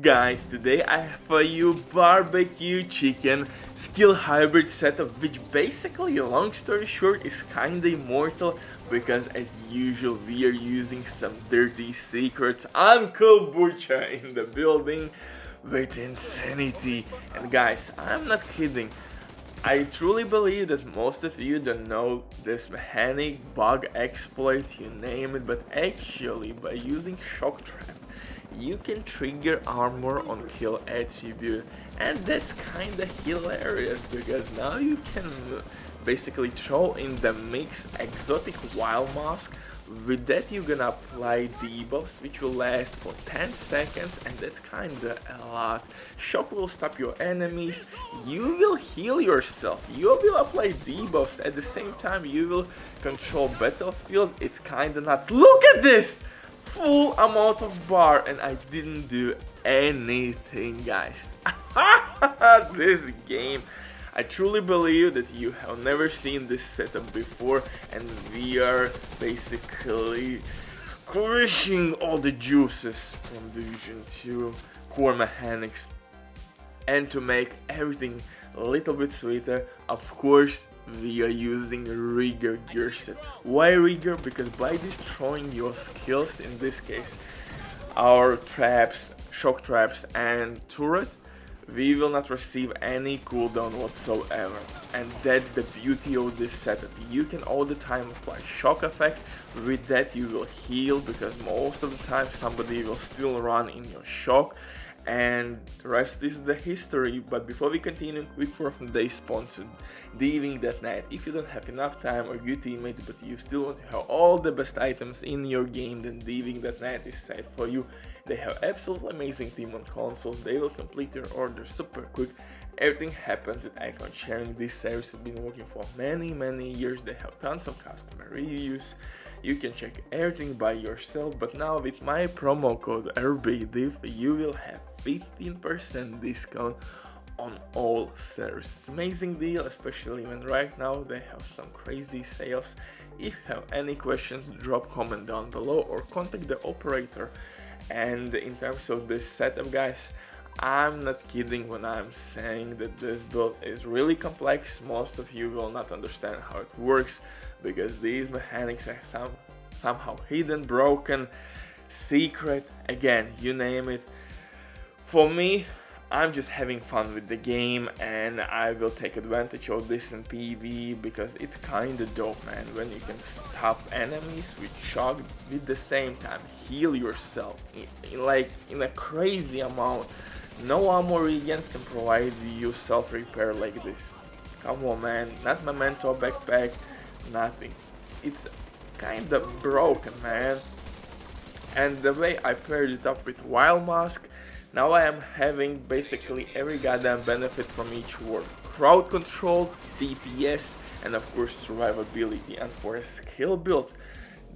Guys, today I have for you barbecue chicken skill hybrid setup, which basically, long story short, is kinda immortal because as usual we are using some dirty secrets. Uncle Butcher in the building with insanity. And guys, I'm not kidding. I truly believe that most of you don't know this mechanic, bug, exploit, you name it, but actually by using shock trap you can trigger armor on kill attribute, and that's kinda hilarious because now you can basically throw in the mix exotic wild mask. With that you're gonna apply debuffs which will last for 10 seconds, and that's kinda a lot. Shock will stop your enemies, you will heal yourself, you will apply debuffs, at the same time you will control battlefield. It's kinda nuts. Look at this! Full amount of bar and I didn't do anything, guys. This game, I truly believe that you have never seen this setup before, and we are basically crushing all the juices from Division 2 core mechanics. And to make everything a little bit sweeter, of course we are using rigger gear set. Why rigger? Because by destroying your skills, in this case our traps, shock traps and turret, we will not receive any cooldown whatsoever, and that's the beauty of this setup. You can all the time apply shock effects. With that you will heal because most of the time somebody will still run in your shock, and the rest is the history. But before we continue, quick word from today's sponsor, Diving.net. If you don't have enough time or good teammates but you still want to have all the best items in your game, then Diving.net is set for you. They have absolutely amazing team on console, they will complete your order super quick. Everything happens with account sharing. This service has been working for many years. They have tons of customer reviews. You can check everything by yourself, but now with my promo code RBDIV you will have 15% discount on all services. It's amazing deal, especially when right now they have some crazy sales. If you have any questions, drop comment down below or contact the operator. And in terms of this setup, guys, I'm not kidding when I'm saying that this build is really complex. Most of you will not understand how it works because these mechanics are somehow hidden, broken, secret, again, you name it. For me, I'm just having fun with the game, and I will take advantage of this in PvE because it's kinda dope, man, when you can stop enemies with shock, at the same time heal yourself in a crazy amount. No armor regen can provide you self-repair like this. Come on, man, not memento backpack, nothing. It's kinda broken, man. And the way I paired it up with Wild Mask, now I am having basically every goddamn benefit from each word. Crowd control, DPS, and of course survivability. And for a skill build,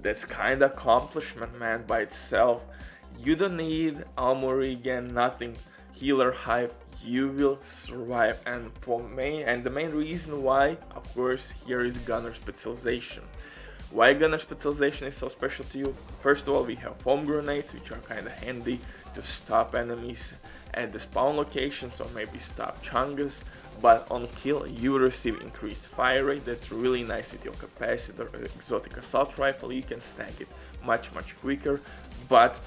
that's kinda accomplishment, man, by itself. You don't need armor regen, nothing, healer hype, you will survive. And the main reason why, of course, here is gunner specialization. Why gunner specialization is so special to you? First of all, we have foam grenades, which are kinda handy to stop enemies at the spawn locations or maybe stop chungas. But on kill you will receive increased fire rate. That's really nice with your capacitor or exotic assault rifle. You can stack it much quicker. But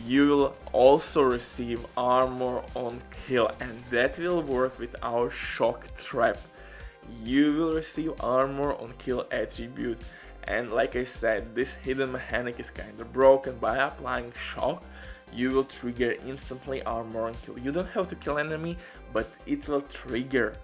you will also receive armor on kill, and that will work with our shock trap. You will receive armor on kill attribute, and like I said, this hidden mechanic is kinda broken. By applying shock you will trigger instantly armor on kill. You don't have to kill enemy, but it will trigger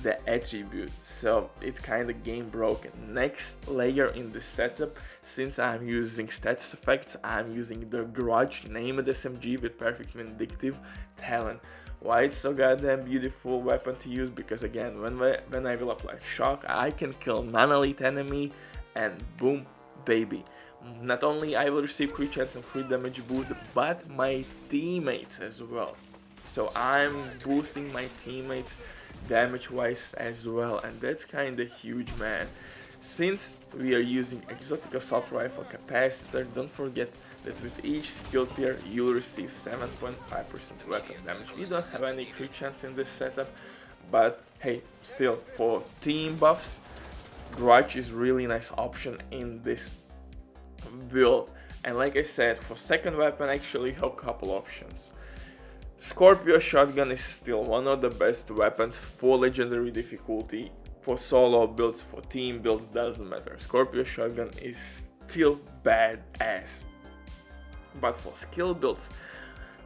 the attribute, so it's kinda game broken. Next layer in the setup, since I'm using status effects, I'm using the Grudge named SMG with perfect vindictive talent. Why it's so goddamn beautiful weapon to use? Because again, when I will apply shock, I can kill non-elite enemy and boom, baby. Not only I will receive crit chance and crit damage boost, but my teammates as well. So I'm boosting my teammates damage wise as well, and that's kinda huge, man. Since we are using exotic assault rifle capacitor, don't forget that with each skill tier you'll receive 7.5% weapon damage. We don't have any crit chance in this setup, but hey, still, for team buffs, Grudge is really nice option in this build. And like I said, for second weapon, actually have a couple options. Scorpio Shotgun is still one of the best weapons for legendary difficulty. For solo builds, for team builds, doesn't matter. Scorpio Shotgun is still badass. But for skill builds,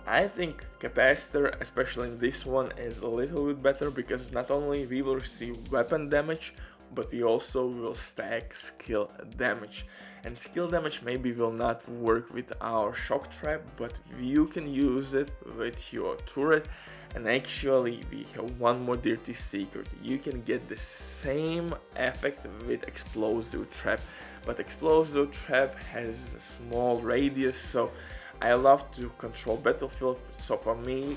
I think Capacitor, especially in this one, is a little bit better because not only we will receive weapon damage, but we also will stack skill damage. And skill damage maybe will not work with our shock trap, but you can use it with your turret. And actually we have one more dirty secret: you can get the same effect with explosive trap, but explosive trap has a small radius, so I love to control battlefield, so for me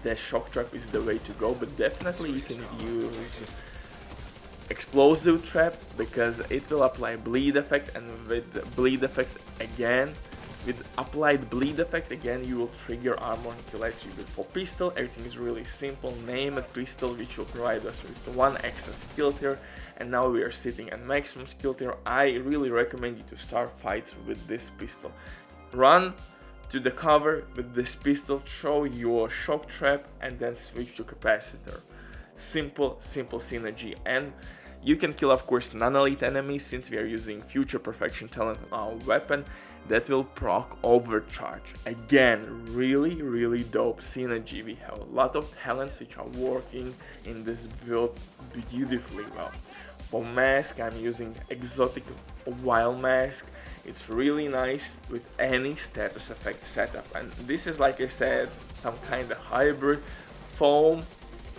the shock trap is the way to go. But definitely you can use explosive trap because it will apply bleed effect, and with bleed effect again, with applied bleed effect again, you will trigger armor and kill attribute. For pistol, everything is really simple. Name a pistol which will provide us with one extra skill tier, and now we are sitting at maximum skill tier. I really recommend you to start fights with this pistol. Run to the cover with this pistol, throw your shock trap, and then switch to capacitor. Simple synergy. And you can kill, of course, non-elite enemies, since we are using Future Perfection talent on our weapon that will proc overcharge. Again, really dope synergy. We have a lot of talents which are working in this build beautifully well. For mask, I'm using exotic wild mask. It's really nice with any status effect setup, and this is, like I said, some kind of hybrid. Foam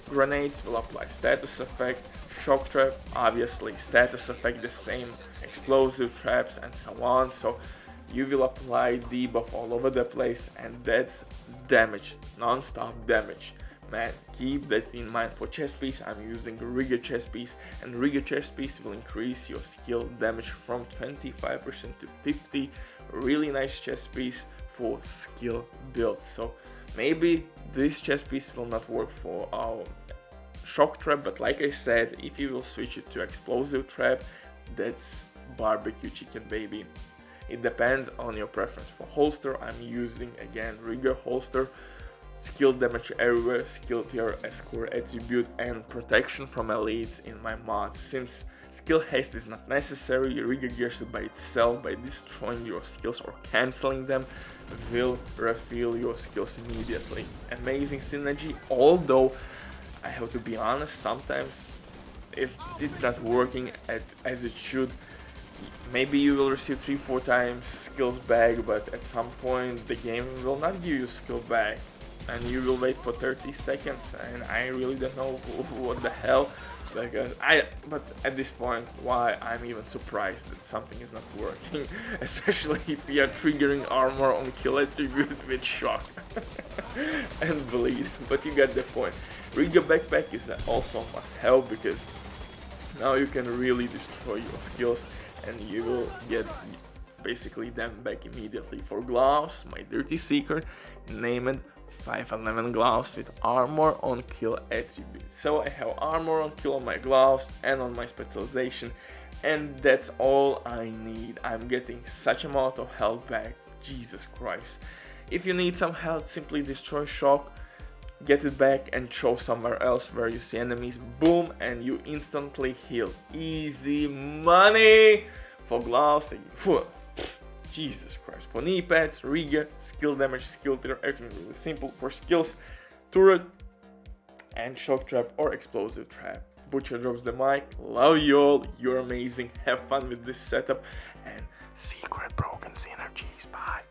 grenades will apply status effect, shock trap obviously status effect the same, explosive traps and so on, so you will apply debuff all over the place, and that's damage, non-stop damage. Man, keep that in mind. For chest piece, I'm using Rigger chest piece, and Rigger chest piece will increase your skill damage from 25% to 50%. Really nice chest piece for skill builds. So maybe this chest piece will not work for our shock trap, but like I said, if you will switch it to explosive trap, that's barbecue chicken, baby. It depends on your preference. For holster, I'm using again Rigger holster. Skill damage everywhere, skill tier, escort attribute, and protection from elites in my mods. Since skill haste is not necessary, Rigger gears by itself, by destroying your skills or cancelling them, will refill your skills immediately. Amazing synergy, although I have to be honest, sometimes if it's not working as it should, maybe you will receive 3-4 times skills back, but at some point the game will not give you skill back, and you will wait for 30 seconds, and I really don't know what the hell, because but at this point, why I'm even surprised that something is not working, especially if we are triggering armor on kill attribute with shock and bleed, but you get the point. Rigger backpack is also a must have, because now you can really destroy your skills and you will get basically them back immediately. For gloves, my dirty secret, named 511 gloves with armor on kill attribute. So I have armor on kill on my gloves and on my specialization, and that's all I need. I'm getting such amount of health back, Jesus Christ. If you need some health, simply destroy shock, get it back and throw somewhere else where you see enemies, boom, and you instantly heal. Easy money. For gloves, Jesus Christ. For knee pads, Rigger, skill damage, skill tier, everything really simple. For skills, turret and shock trap or explosive trap. Butcher drops the mic. Love you all, you're amazing, have fun with this setup, and secret broken synergies. Bye.